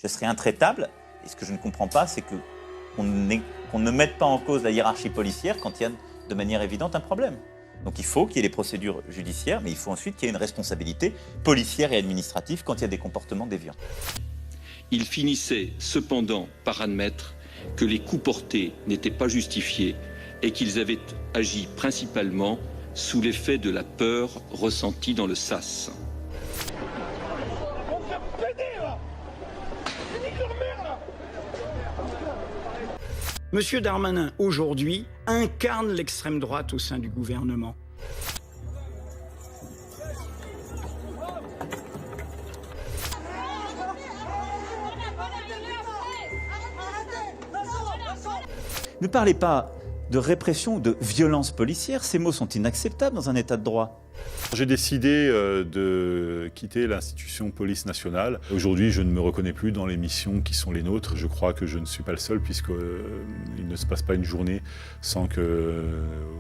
je serai intraitable. Et ce que je ne comprends pas, c'est qu'on ne mette pas en cause la hiérarchie policière quand il y a de manière évidente un problème. Donc il faut qu'il y ait des procédures judiciaires, mais il faut ensuite qu'il y ait une responsabilité policière et administrative quand il y a des comportements déviants. Il finissait cependant par admettre que les coups portés n'étaient pas justifiés et qu'ils avaient agi principalement sous l'effet de la peur ressentie dans le sas. Monsieur Darmanin, aujourd'hui, incarne l'extrême droite au sein du gouvernement. Ne parlez pas de répression ou de violence policière, ces mots sont inacceptables dans un état de droit. J'ai décidé de quitter l'institution police nationale. Aujourd'hui, je ne me reconnais plus dans les missions qui sont les nôtres. Je crois que je ne suis pas le seul puisqu'il ne se passe pas une journée sans que,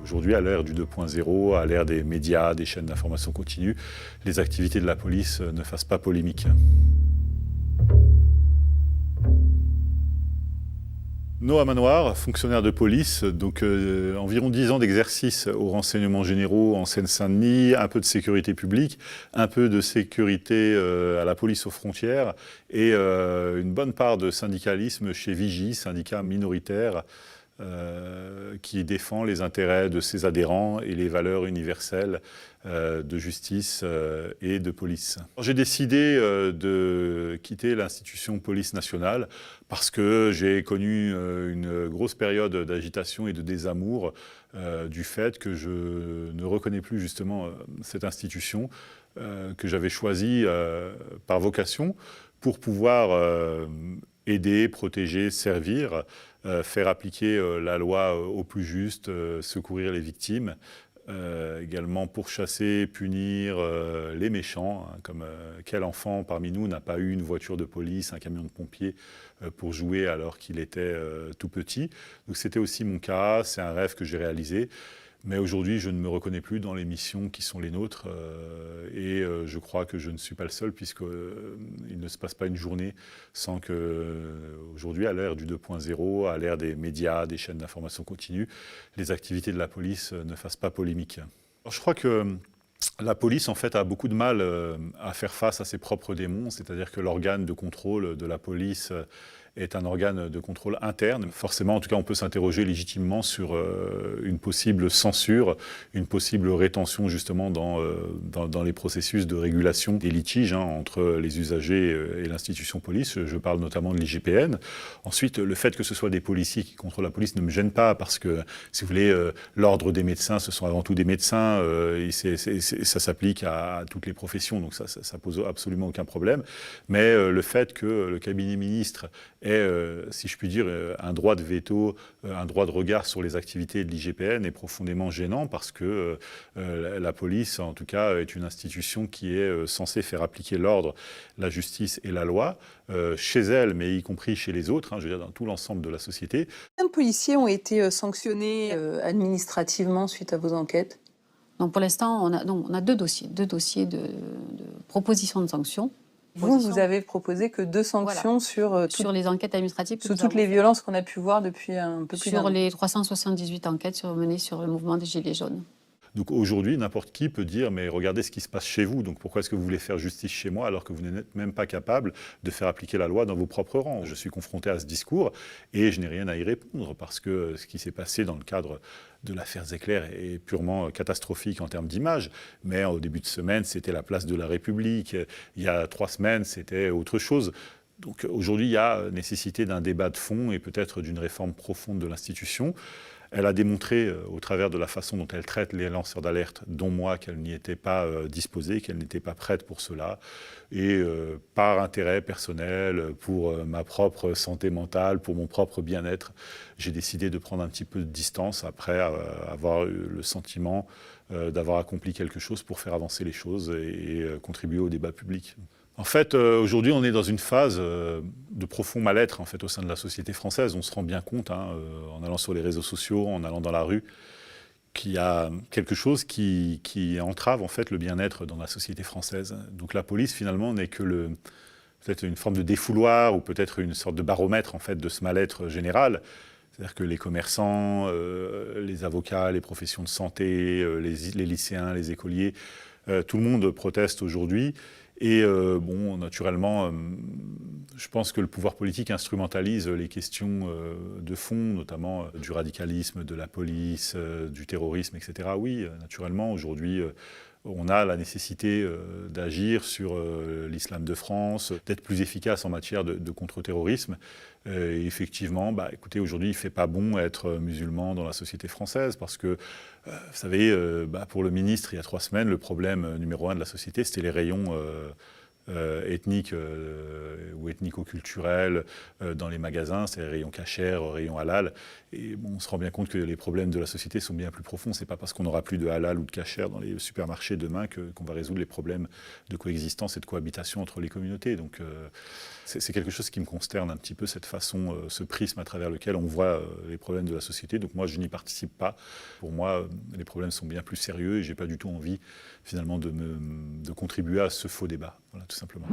aujourd'hui, à l'ère du 2.0, à l'ère des médias, des chaînes d'information continue, les activités de la police ne fassent pas polémique. Noah Manoir, fonctionnaire de police, donc environ 10 ans d'exercice aux renseignements généraux en Seine-Saint-Denis, un peu de sécurité publique, un peu de sécurité à la police aux frontières et une bonne part de syndicalisme chez Vigie, syndicat minoritaire qui défend les intérêts de ses adhérents et les valeurs universelles de justice et de police. J'ai décidé de quitter l'institution police nationale parce que j'ai connu une grosse période d'agitation et de désamour du fait que je ne reconnais plus justement cette institution que j'avais choisie par vocation pour pouvoir aider, protéger, servir, faire appliquer la loi au plus juste, secourir les victimes, également pourchasser, punir les méchants, hein, comme quel enfant parmi nous n'a pas eu une voiture de police, un camion de pompiers pour jouer alors qu'il était tout petit. Donc c'était aussi mon cas, c'est un rêve que j'ai réalisé. Mais aujourd'hui, je ne me reconnais plus dans les missions qui sont les nôtres et je crois que je ne suis pas le seul puisqu'il ne se passe pas une journée sans que, aujourd'hui, à l'ère du 2.0, à l'ère des médias, des chaînes d'information continue, les activités de la police ne fassent pas polémique. Alors, je crois que la police, en fait, a beaucoup de mal à faire face à ses propres démons, c'est-à-dire que l'organe de contrôle de la police est un organe de contrôle interne. Forcément, en tout cas, on peut s'interroger légitimement sur une possible censure, une possible rétention justement dans les processus de régulation des litiges entre les usagers et l'institution police. Je parle notamment de l'IGPN. Ensuite, le fait que ce soit des policiers qui contrôlent la police ne me gêne pas parce que, si vous voulez, l'ordre des médecins, ce sont avant tout des médecins et ça s'applique à toutes les professions, donc ça pose absolument aucun problème. Mais le fait que le cabinet ministre ait, si je puis dire, un droit de veto, un droit de regard sur les activités de l'IGPN est profondément gênant parce que la police, en tout cas, est une institution qui est censée faire appliquer l'ordre, la justice et la loi chez elle, mais y compris chez les autres, je veux dire dans tout l'ensemble de la société. Combien de policiers ont été sanctionnés administrativement suite à vos enquêtes? Donc pour l'instant, on a deux dossiers de proposition de sanctions. Vous avez proposé que 2 sanctions voilà. Sur les enquêtes administratives. Sur toutes les violences qu'on a pu voir depuis un peu plus d'un an. Sur les 378 enquêtes menées sur le mouvement des Gilets jaunes. Donc aujourd'hui, n'importe qui peut dire « mais regardez ce qui se passe chez vous, donc pourquoi est-ce que vous voulez faire justice chez moi alors que vous n'êtes même pas capable de faire appliquer la loi dans vos propres rangs ?» Je suis confronté à ce discours et je n'ai rien à y répondre parce que ce qui s'est passé dans le cadre de l'affaire Zecler est purement catastrophique en termes d'image. Mais au début de semaine, c'était la place de la République. Il y a 3 semaines, c'était autre chose. Donc aujourd'hui, il y a nécessité d'un débat de fond et peut-être d'une réforme profonde de l'institution. Elle a démontré, au travers de la façon dont elle traite les lanceurs d'alerte, dont moi, qu'elle n'y était pas disposée, qu'elle n'était pas prête pour cela. Et par intérêt personnel, pour ma propre santé mentale, pour mon propre bien-être, j'ai décidé de prendre un petit peu de distance après avoir eu le sentiment d'avoir accompli quelque chose pour faire avancer les choses et contribuer au débat public. En fait, aujourd'hui, on est dans une phase de profond mal-être en fait, au sein de la société française. On se rend bien compte, en allant sur les réseaux sociaux, en allant dans la rue, qu'il y a quelque chose qui entrave en fait, le bien-être dans la société française. Donc la police, finalement, n'est que peut-être une forme de défouloir ou peut-être une sorte de baromètre en fait de ce mal-être général. C'est-à-dire que les commerçants, les avocats, les professions de santé, les lycéens, les écoliers, tout le monde proteste aujourd'hui. Et bon, naturellement, je pense que le pouvoir politique instrumentalise les questions de fond, notamment du radicalisme, de la police, du terrorisme, etc. Oui, naturellement, aujourd'hui, on a la nécessité d'agir sur l'islam de France, d'être plus efficace en matière de contre-terrorisme. Et effectivement, écoutez, aujourd'hui, il ne fait pas bon être musulman dans la société française parce que, vous savez, pour le ministre, il y a 3 semaines, le problème numéro 1 de la société, c'était les rayons ethniques ou ethnico-culturels dans les magasins, c'est les rayons kasher, rayons halal. Et bon, on se rend bien compte que les problèmes de la société sont bien plus profonds. C'est pas parce qu'on n'aura plus de halal ou de kasher dans les supermarchés demain qu'on va résoudre les problèmes de coexistence et de cohabitation entre les communautés. Donc c'est quelque chose qui me consterne un petit peu, cette façon, ce prisme à travers lequel on voit les problèmes de la société. Donc moi, je n'y participe pas. Pour moi, les problèmes sont bien plus sérieux et j'ai pas du tout envie, finalement, de contribuer à ce faux débat. Voilà, tout simplement.